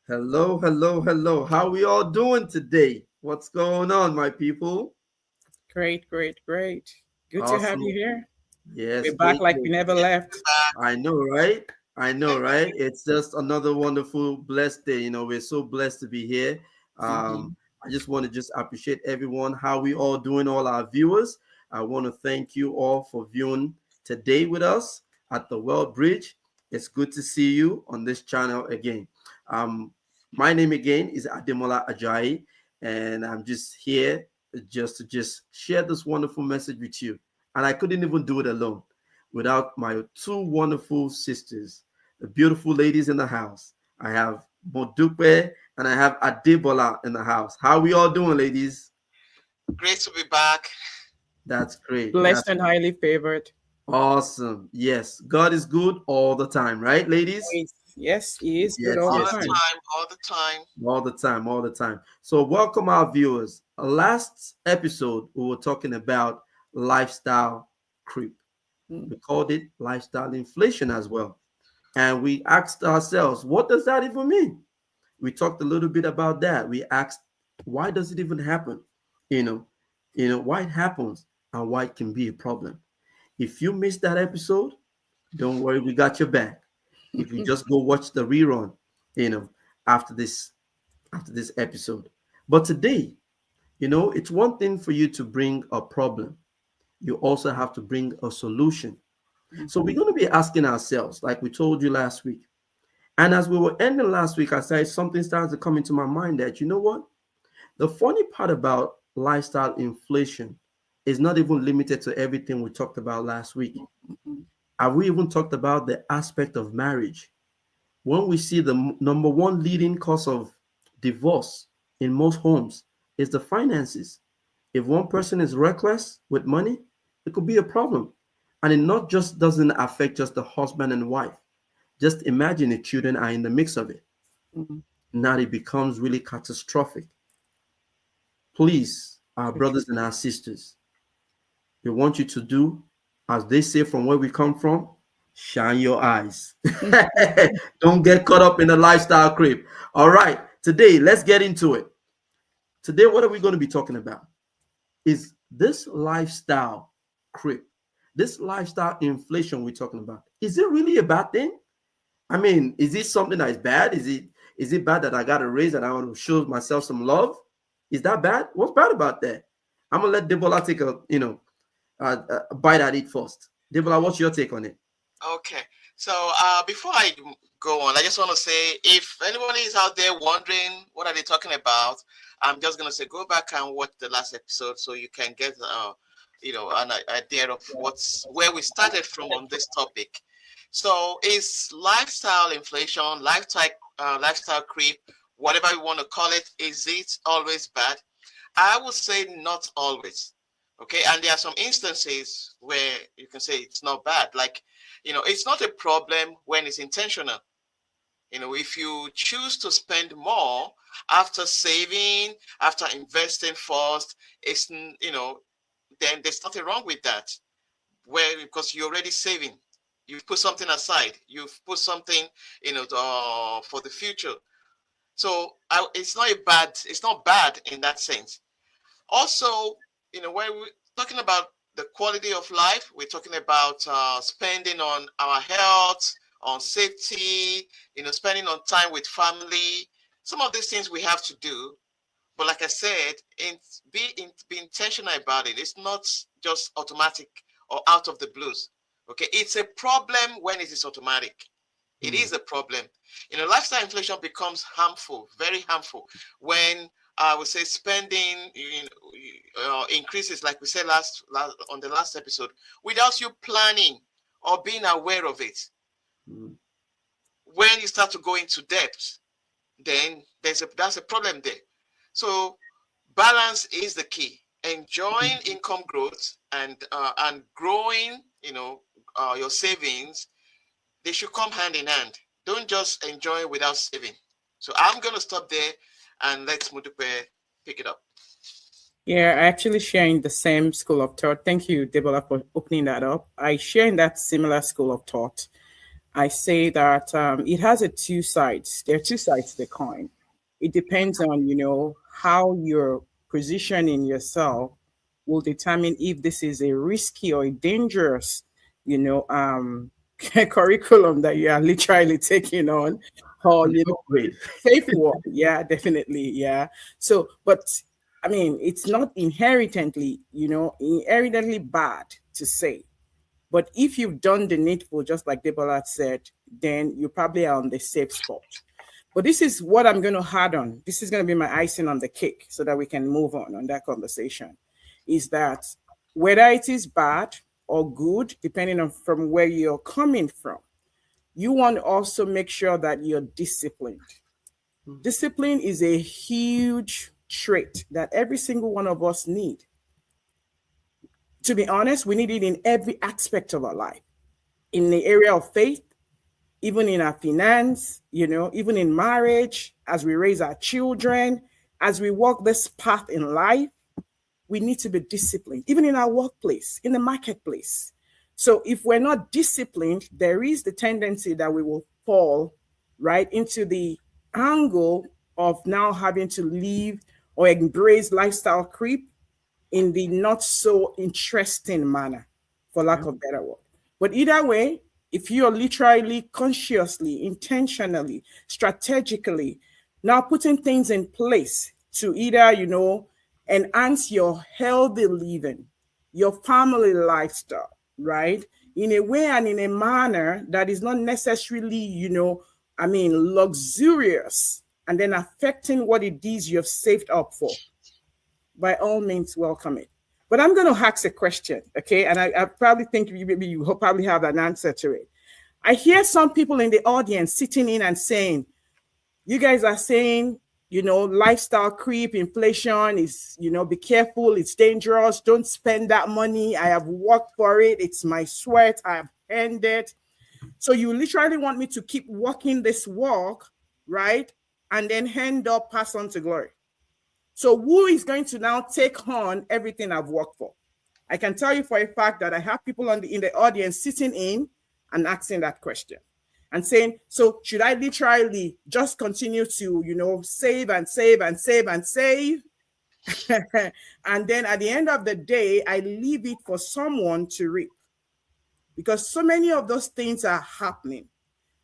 Hello, hello, hello. How we all doing today? What's going on, my people? Great, great, great. Good to have you Awesome. here. Yes, We're back great. like we Great. never left. I know, right? I know, right? It's just another wonderful, blessed day. We're so blessed to be here. Um, Mhm. I just want to just appreciate everyone, how we all doing, all our viewers. I want to thank you all for viewing today with us at the World Bridge. It's good to see you on this channel again. Um, my name again is Ademola Ajayi, and I'm just here just share this wonderful message with you. And I couldn't even do it alone without my two wonderful sisters, the beautiful ladies in the house. I have Modupe and I have Adebola in the house. How we all doing, ladies? Great to be back. That's great. Blessed That's and highly favored. awesome. Yes, God is good all the time, right, ladies? Yes, he is good Yes, all All the the yes, time. yes. time, all the time. All the time, all the time. So, welcome our viewers. Last episode, we were talking about lifestyle creep. Mm. We called it lifestyle inflation as well. And we asked ourselves, what does that even mean? We talked a little bit about that. We asked, why does it even happen? You know, why it happens and why it can be a problem. If you missed that episode, don't worry, we got your back. If you just go watch the rerun, you know, after this episode. But today, it's one thing for you to bring a problem. You also have to bring a solution. So we're Mhm. going to be asking ourselves, like we told you last week. And as we were ending last week, I said something started to come into my mind that, you know what? The funny part about lifestyle inflation is not even limited to everything we talked about last week. Mhm. Have we even talked about the aspect of marriage? When we see the number one leading cause of divorce in most homes is the finances. If one person is reckless with money, it could be a problem. And it not just doesn't affect just the husband and wife. Just imagine if children are in the mix of it. Mhm. Now it becomes really catastrophic. Please, our So true. brothers and our sisters, we want you to do as they say from where we come from, shine your eyes. Don't get caught up in the lifestyle creep. All right, today, let's get into it. Today, what are we going to be talking about? Is this lifestyle creep, this lifestyle inflation we're talking about, is it really a bad thing? I mean, is it something that is bad? Is it bad that I got a raise and I want to show myself some love? Is that bad? What's bad about that? I'm gonna let Debola take a bite at it first. Debola, what's your take on it? Okay. So before I go on, I just want to say if anybody is out there wondering what are they talking about, I'm just gonna say go back and watch the last episode so you can get an idea of where we started from on this topic. So is lifestyle inflation, lifestyle creep, whatever you want to call it, is it always bad? I would say not always. Okay, and there are some instances where you can say it's not bad. Like, it's not a problem when it's intentional. If you choose to spend more after saving, after investing first, then there's nothing wrong with that. Where because you're already saving, you've put something aside, you've put something, for the future. So it's not bad in that sense. Also, when we're talking about the quality of life, we're talking about spending on our health, on safety, spending on time with family. Some of these things we have to do. But like I said, be intentional about it. It's not just automatic or out of the blues. Okay, it's a problem when it is automatic. It Hmm. is a problem. Lifestyle inflation becomes harmful, very harmful, when I would say spending increases, like we said last on the last episode, without you planning or being aware of it. Hmm. When you start to go into debt, then that's a problem there. So balance is the key. Enjoying income growth and growing, your savings, they should come hand in hand. Don't just enjoy without saving. So I'm gonna stop there and let Mudupe pick it up. Yeah, I actually share in the same school of thought. Thank you, Debola, for opening that up. I share in that similar school of thought. I say that it has a two sides. There are two sides to the coin. It depends on, how you're positioning yourself will determine if this is a risky or a dangerous, you know, um, curriculum that you are literally taking on, or, An upgrade. safe one. Yeah, definitely. Yeah. So, but I mean, it's not inherently bad to say. But if you've done the needful, just like Debola said, then you probably are on the safe spot. But this is what I'm going to add on. This is going to be my icing on the cake so that we can move on that conversation. Is that whether it is bad or good, depending on from where you're coming from, you want to also make sure that you're disciplined. Discipline is a huge trait that every single one of us need. To be honest, we need it in every aspect of our life. In the area of faith, even in our finance, even in marriage, as we raise our children, as we walk this path in life, we need to be disciplined, even in our workplace, in the marketplace. So if we're not disciplined, there is the tendency that we will fall right into the angle of now having to leave or embrace lifestyle creep in the not so interesting manner, for lack of better word. But either way, if you're literally consciously, intentionally, strategically now putting things in place to either, enhance your healthy living, your family lifestyle, right? In a way and in a manner that is not necessarily, luxurious and then affecting what it is you've saved up for, by all means, welcome it. But I'm going to ask a question, okay? And I probably think maybe you probably have an answer to it. I hear some people in the audience sitting in and saying, you guys are saying, lifestyle creep, inflation is, be careful, it's dangerous, don't spend that money. I have worked for it, it's my sweat, I have earned it. So you literally want me to keep walking this walk, right? And then end up pass on to glory. So who is going to now take on everything I've worked for? I can tell you for a fact that I have people in the audience sitting in and asking that question and saying, so should I literally just continue to, save and save and save and save? And then at the end of the day, I leave it for someone to reap, because so many of those things are happening.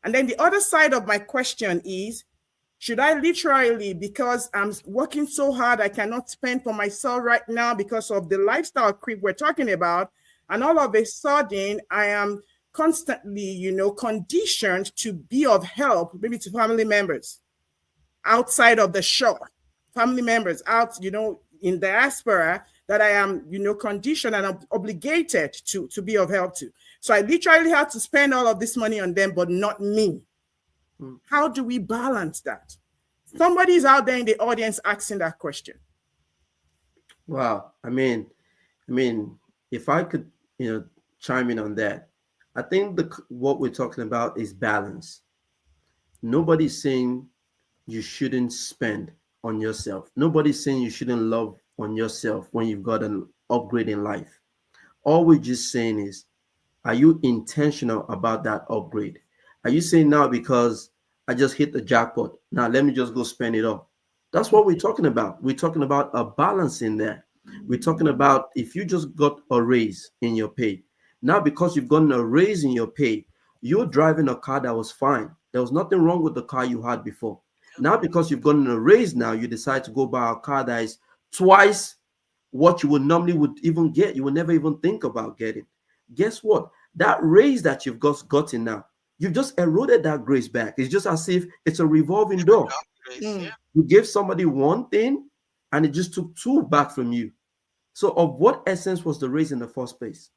And then the other side of my question is, should I literally, because I'm working so hard, I cannot spend for myself right now because of the lifestyle creep we're talking about, and all of a sudden I am constantly, conditioned to be of help, maybe to family members outside of the shore, family members out, in diaspora, that I am, conditioned and I'm obligated to be of help to. So I literally have to spend all of this money on them, but not me. How do we balance that? Somebody's out there in the audience asking that question. Wow. I mean, if I could, chime in on that, I think what we're talking about is balance. Nobody's saying you shouldn't spend on yourself. Nobody's saying you shouldn't love on yourself when you've got an upgrade in life. All we're just saying is, are you intentional about that upgrade? Are you saying now because I just hit the jackpot, now let me just go spend it all? That's what we're talking about. We're talking about a balance in there. We're talking about if you just got a raise in your pay. Now, because you've gotten a raise in your pay, you're driving a car that was fine. There was nothing wrong with the car you had before. Now, because you've gotten a raise, now you decide to go buy a car that is twice what you would normally would even get. You would never even think about getting. Guess what? That raise that you've gotten now, you've just eroded that grace back. It's just as if it's a revolving door. You gave somebody one thing and it just took two back from you. So of what essence was the raise in the first place?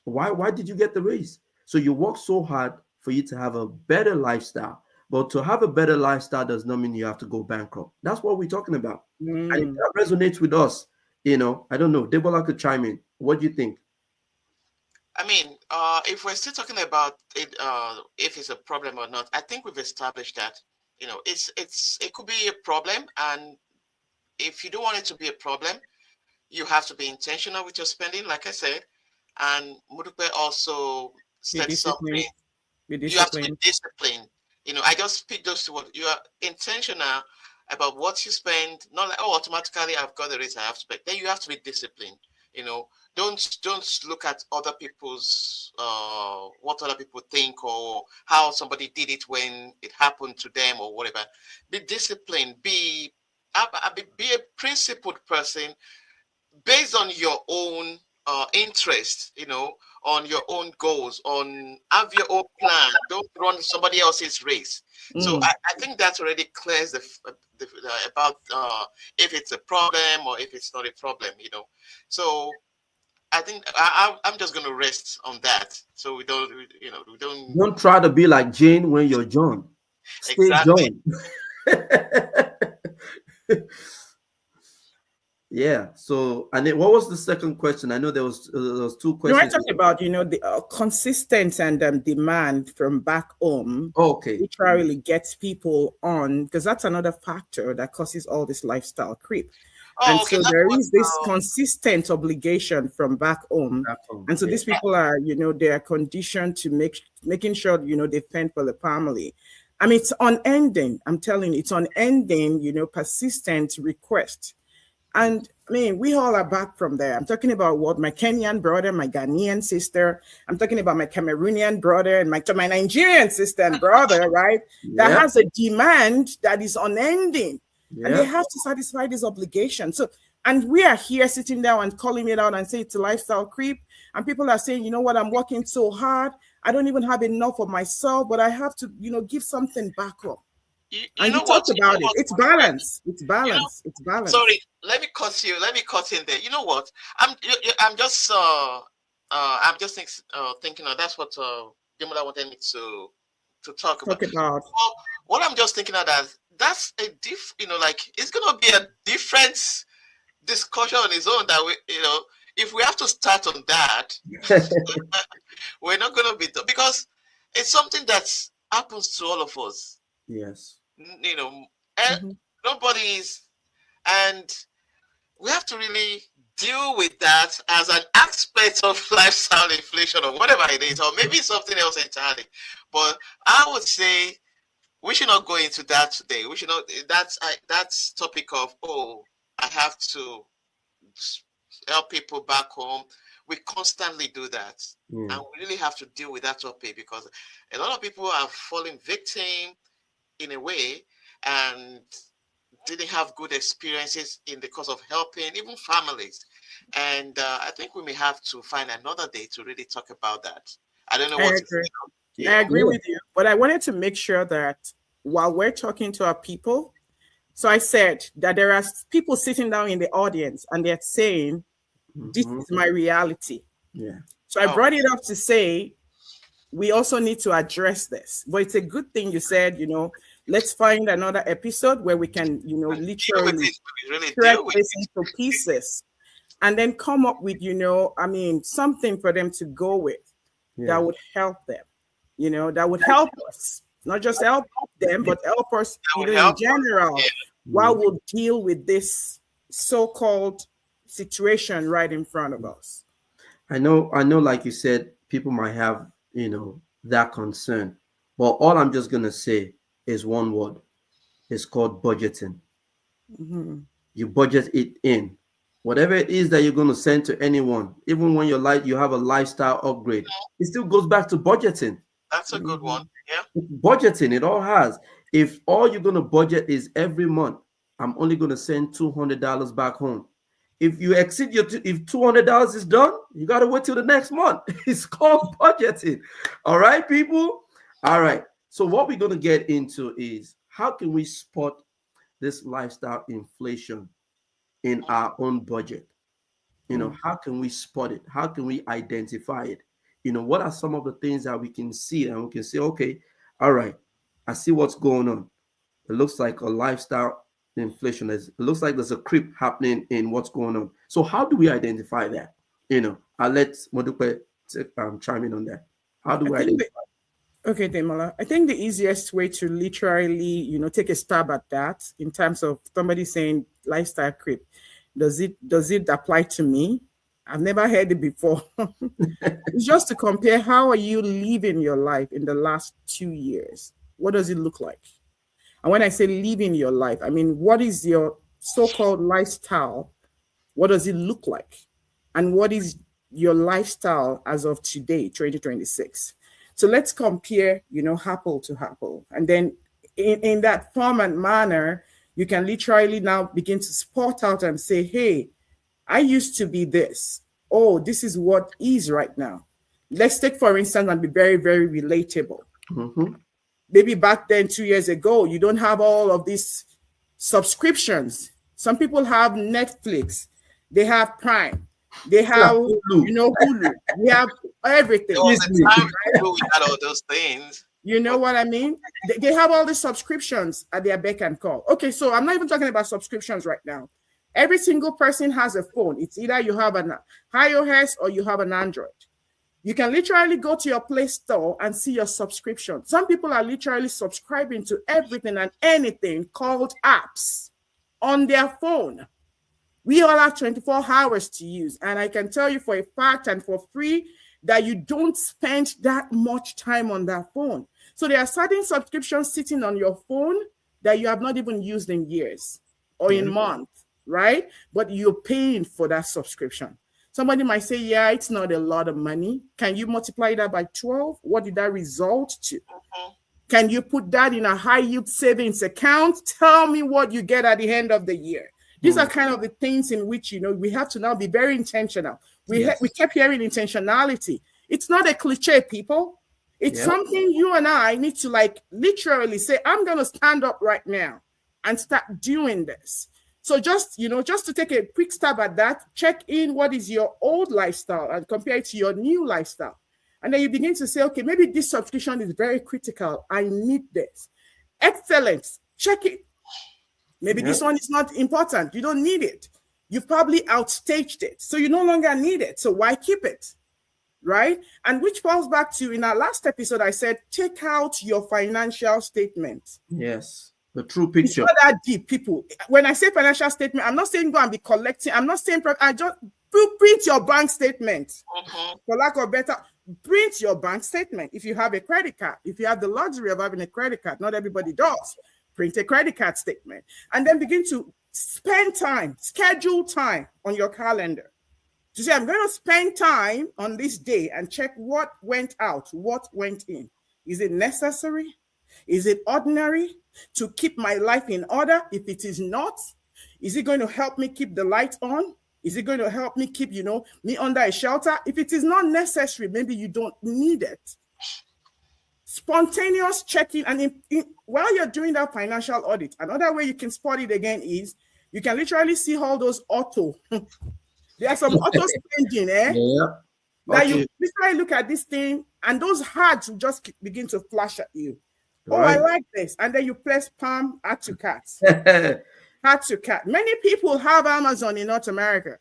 Why did you get the raise? So you worked so hard for you to have a better lifestyle. But to have a better lifestyle does not mean you have to go bankrupt. That's what we're talking about. And if that resonates with us, I don't know. Debola could chime in. What do you think? I mean, if we're still talking about it, if it's a problem or not, I think we've established that, it could be a problem, and if you don't want it to be a problem, you have to be intentional with your spending, like I said. And Mudupe also said something. You have to be disciplined. I just pick those two words. You are intentional about what you spend, not like, oh, automatically I've got the rate I have to spend. Then you have to be disciplined. Don't look at other people's what other people think or how somebody did it when it happened to them or whatever. Be disciplined. Be a principled person based on your own interest. On your own goals, have your own plan. Don't run somebody else's race. So I think that already clears about if it's a problem or if it's not a problem. So I think I'm just going to rest on that. So we don't try to be like Jane when you're John. Stay exactly. John. Yeah. So, and what was the second question? I know there was two questions. I talked about the consistent and demand from back home. Okay. Which really gets people on, because that's another factor that causes all this lifestyle creep. And so there is this consistent obligation from back home. And so these people are, they are conditioned to making sure, they fend for the family. I mean, it's unending. I'm telling you, it's unending, persistent request. And I mean, we all are back from there. I'm talking about my Kenyan brother, my Ghanaian sister. I'm talking about my Cameroonian brother and my Nigerian sister and brother, right? That has a demand that is unending. And they have to satisfy this obligation. So, and we are here sitting down and calling it out and saying it's a lifestyle creep. And people are saying, you know what, I'm working so hard. I don't even have enough for myself, but I have to, give something back up. And you talked about it. It's balance. It's balance. It's balance. Sorry, let me cut in there. You know what? I'm just thinking. That's what Demola wanted me to talk about. Well, what I'm just thinking of that's a it's gonna be a different discussion on its own. That if we have to start on that, we're not gonna be done, because it's something that happens to all of us. Yes. Nobody's, and we have to really deal with that as an aspect of lifestyle inflation or whatever it is, or maybe something else entirely. But I would say we should not go into that today. We should not. That's topic of I have to help people back home. We constantly do that, and we really have to deal with that topic, because a lot of people are falling victim in a way and didn't have good experiences in the course of helping even families. And I think we may have to find another day to really talk about that. I don't know what I agree with you, but I wanted to make sure that while we're talking to our people, so I said that there are people sitting down in the audience and they're saying, this is my reality. Yeah. So I brought it up to say, we also need to address this. But it's a good thing you said, let's find another episode where we can, literally crack this into pieces and then come up with, something for them to go with that would help them, that would help us, not just help them, but help us in general while we'll deal with this so-called situation right in front of us. I know, like you said, people might have, that concern, but all I'm just going to say is one word. It's called budgeting. You budget it in. Whatever it is that you're going to send to anyone, even when you have a lifestyle upgrade, it still goes back to budgeting. That's a good one. Yeah. Budgeting, it all has. If all you're going to budget is every month, I'm only going to send $200 back home. If you exceed if $200 is done, you got to wait till the next month. It's called budgeting. All right, people? All right. So what we're going to get into is, how can we spot this lifestyle inflation in our own budget? How can we spot it? How can we identify it? What are some of the things that we can see, and we can say, okay, all right, I see what's going on. It looks like a lifestyle inflation. It looks like there's a creep happening in what's going on. So how do we identify that? I'll let Modupe chime in on that. How do we identify? Okay, Demola. I think the easiest way to literally, take a stab at that in terms of somebody saying lifestyle creep, does it apply to me? I've never heard it before. It's just to compare how are you living your life in the last 2 years? What does it look like? And when I say living your life, I mean, what is your so-called lifestyle? What does it look like? And what is your lifestyle as of today, 2026? So let's compare, apple to apple. And then in that form and manner, you can literally now begin to spot out and say, hey, I used to be this. Oh, this is what is right now. Let's take, for instance, and be very, very relatable. Mm-hmm. Maybe back then, 2 years ago, you don't have all of these subscriptions. Some people have Netflix. They have Prime. They have, Hulu. We have everything. There was a time we had all those things. You know what I mean? They have all the subscriptions at their beck and call. Okay, so I'm not even talking about subscriptions right now. Every single person has a phone. It's either you have an iOS or you have an Android. You can literally go to your Play Store and see your subscription. Some people are literally subscribing to everything and anything called apps on their phone. We all have 24 hours to use. And I can tell you for a fact and for free that you don't spend that much time on that phone. So there are certain subscriptions sitting on your phone that you have not even used in years or in months, right? But you're paying for that subscription. Somebody might say, yeah, it's not a lot of money. Can you multiply that by 12? What did that result to? Can you put that in a high yield savings account? Tell me what you get at the end of the year. These are kind of the things in which, we have to now be very intentional. We kept hearing intentionality. It's not a cliche, people. It's something you and I need to literally say, I'm going to stand up right now and start doing this. So just to take a quick stab at that, check in what is your old lifestyle and compare it to your new lifestyle. And then you begin to say, okay, maybe this subscription is very critical. I need this. Excellent. Check it. Maybe this one is not important. You don't need it. You've probably outstaged it. So you no longer need it. So why keep it? Right? And which falls back to, in our last episode, I said, take out your financial statement. Yes. The true picture. It's not that deep, people. When I say financial statement, I'm not saying go and be collecting. I'm not saying, I just print your bank statement. For lack of better, print your bank statement. If you have a credit card, if you have the luxury of having a credit card, not everybody does. Print a credit card statement and then begin to spend time, schedule time on your calendar. To say, I'm going to spend time on this day and check what went out, what went in. Is it necessary? Is it ordinary to keep my life in order? If it is not, is it going to help me keep the light on? Is it going to help me keep, me under a shelter? If it is not necessary, maybe you don't need it. Spontaneous checking. And while you're doing that financial audit, another way you can spot it again is you can literally see all those auto. There are some auto spending, Now you literally look at this thing and those ads will just begin to flash at you. Right. Oh, I like this. And then you press palm, add to cart. Add to cart. Many people have Amazon in North America.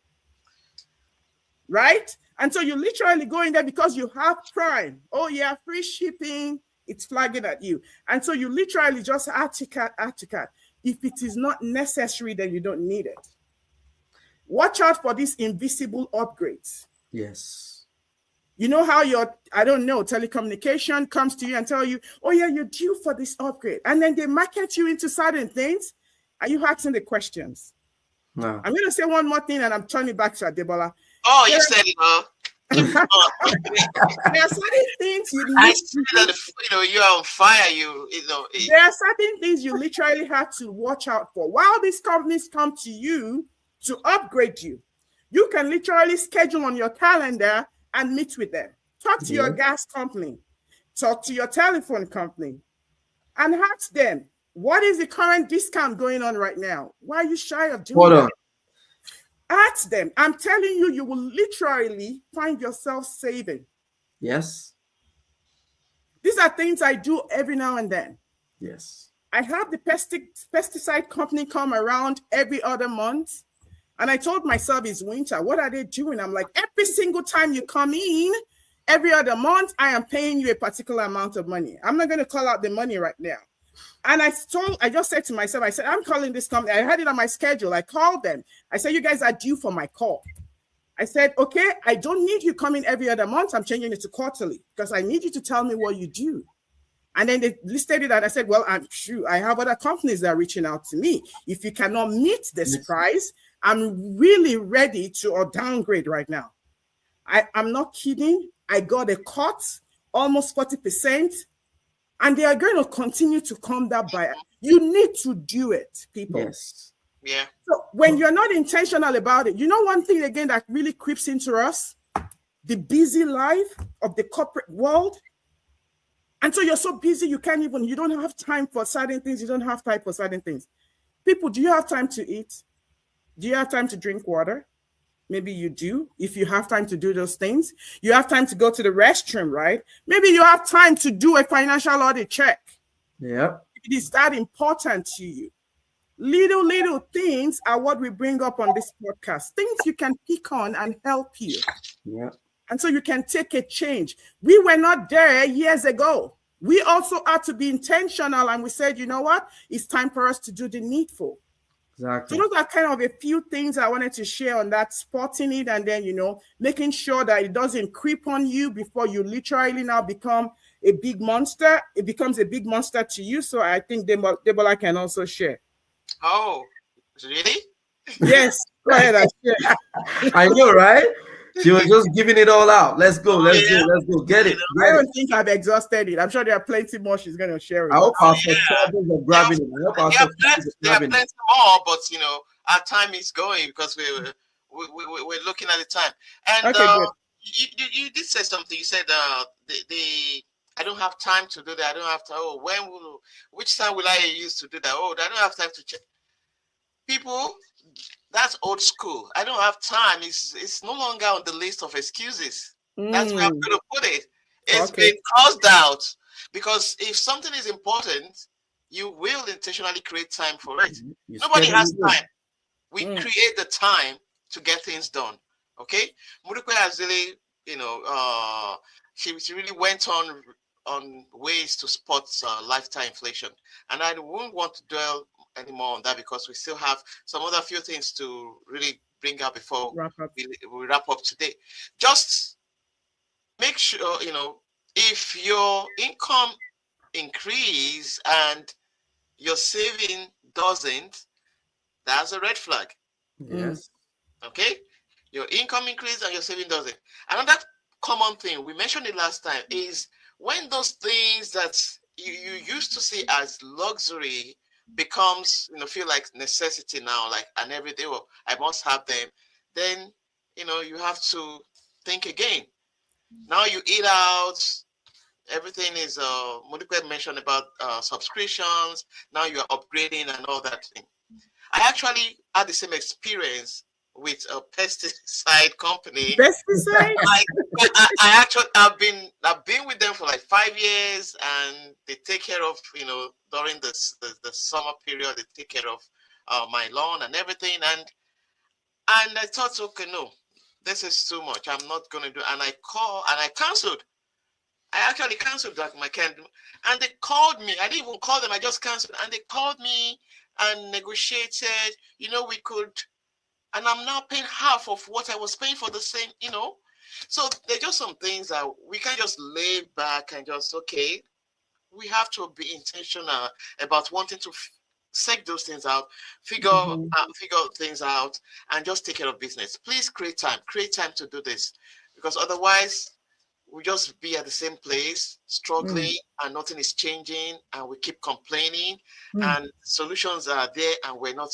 Right? And so you literally go in there because you have Prime. Oh, yeah, free shipping. It's flagging at you. And so you literally just add to cart, add to cart. If it is not necessary, then you don't need it. Watch out for these invisible upgrades. Yes. You know how telecommunication comes to you and tell you, oh, yeah, you're due for this upgrade. And then they market you into certain things. Are you asking the questions? No. I'm going to say one more thing and I'm turning back to Adebola. Oh, you said it, there are certain things you need you're on fire. There are certain things you literally have to watch out for. While these companies come to you to upgrade you, you can literally schedule on your calendar and meet with them. Talk to your gas company. Talk to your telephone company. And ask them, what is the current discount going on right now? Why are you shy of doing that? Ask them. I'm telling you, you will literally find yourself saving. Yes. These are things I do every now and then. Yes. I have the pesticide company come around every other month. And I told myself it's winter. What are they doing? I'm like, every single time you come in, every other month, I am paying you a particular amount of money. I'm not going to call out the money right now. And I just said to myself, I'm calling this company. I had it on my schedule. I called them. I said, you guys are due for my call. I said, okay, I don't need you coming every other month. I'm changing it to quarterly because I need you to tell me what you do. And then they listed it, and I said, well, I'm sure I have other companies that are reaching out to me. If you cannot meet this price, I'm really ready to or downgrade right now. I'm not kidding. I got a cut, almost 40%, and they are going to continue to come that by. You need to do it, people. Yes. Yeah. So when you're not intentional about it, you know one thing again that really creeps into us? The busy life of the corporate world. And so you're so busy, you don't have time for certain things. You don't have time for certain things. People, do you have time to eat? Do you have time to drink water? Maybe you do. If you have time to do those things, you have time to go to the restroom, right? Maybe you have time to do a financial audit check. Yeah. It is that important to you. Little things are what we bring up on this podcast. Things you can pick on and help you. Yeah. And so you can take a change. We were not there years ago. We also had to be intentional. And we said, you know what? It's time for us to do the needful. Exactly. So those are kind of a few things I wanted to share on that, spotting it, and then, making sure that it doesn't creep on you before you literally now become a big monster. It becomes a big monster to you. So I think Debola can also share. Oh, really? Yes, go ahead. I know, right? She was just giving it all out. Let's go. Let's go. Get it. I don't think I've exhausted it. I'm sure there are plenty more she's going to share. I hope our subscribers are grabbing it. I hope our subscribers are grabbing it. There are plenty more, but our time is going because we're looking at the time. And okay, you did say something. You said I don't have time to do that. I don't have to. Which time will I use to do that? I don't have time to check. People, that's old school. I don't have time. It's no longer on the list of excuses. That's where I'm going to put it. It's been crossed out because if something is important, you will intentionally create time for it. Nobody has time. We create the time to get things done. Okay, Mudukwe has really, she really went on ways to spot lifetime inflation, and I won't want to dwell anymore on that because we still have some other few things to really bring up before we wrap up today. Just make sure, if your income increase and your saving doesn't, that's a red flag. Yes. Okay, your income increase and your saving doesn't. Another common thing, we mentioned it last time, is when those things that you used to see as luxury becomes, feel like necessity now, like an everyday, I must have them, then, you have to think again. Now you eat out, everything is, Mudukwe mentioned about subscriptions, now you're upgrading and all that thing. I actually had the same experience with a pesticide company. Pesticide? I've been with them for like 5 years, and they take care of, during the summer period, they take care of my lawn and everything. And I thought, okay, no, this is too much. I'm not going to do it. And I canceled. I actually canceled that my candle. And they called me. I didn't even call them. I just canceled. And they called me and negotiated, we could, and I'm now paying half of what I was paying for the same, So there's just some things that we can't just lay back and just, okay, we have to be intentional about wanting to check those things out, figure things out, and just take care of business. Please create time to do this, because otherwise we'll just be at the same place, struggling, and nothing is changing, and we keep complaining, and solutions are there, and we're not,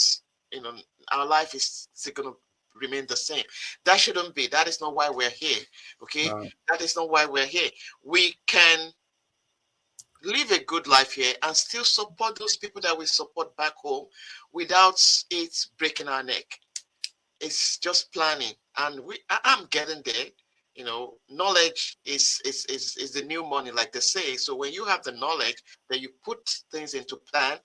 our life is still going to remain the same. That shouldn't be. That is not why we're here. Okay? That is not why we're here. We can live a good life here and still support those people that we support back home without it breaking our neck. It's just planning, and I'm getting there. Knowledge is the new money, like they say. So when you have the knowledge, then you put things into plan,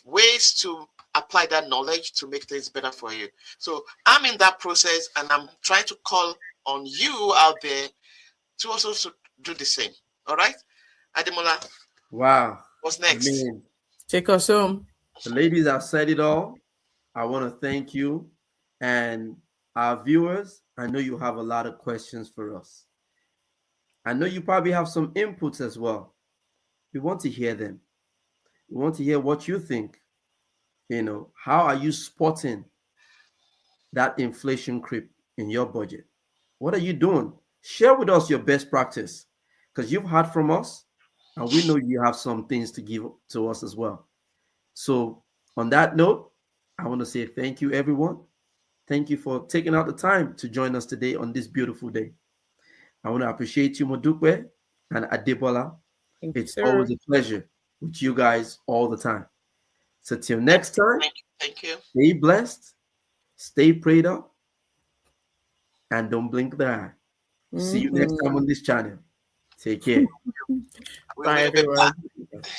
ways to apply that knowledge to make things better for you. So I'm in that process, and I'm trying to call on you out there to also do the same. All right, Ademola. Wow. What's next? Take us home. The ladies have said it all. I want to thank you and our viewers. I know you have a lot of questions for us. I know you probably have some inputs as well. We want to hear them. We want to hear what you think. How are you spotting that inflation creep in your budget? What are you doing? Share with us your best practice because you've heard from us and we know you have some things to give to us as well. So, on that note, I want to say thank you, everyone. Thank you for taking out the time to join us today on this beautiful day. I want to appreciate you, Modukwe and Adebola. Thank you, It's sir. always a pleasure with you guys all the time. So, till next time, Thank you. stay blessed, stay prayed up, and don't blink the eye. See you next time on this channel. Take care. We Bye, will be everyone. back.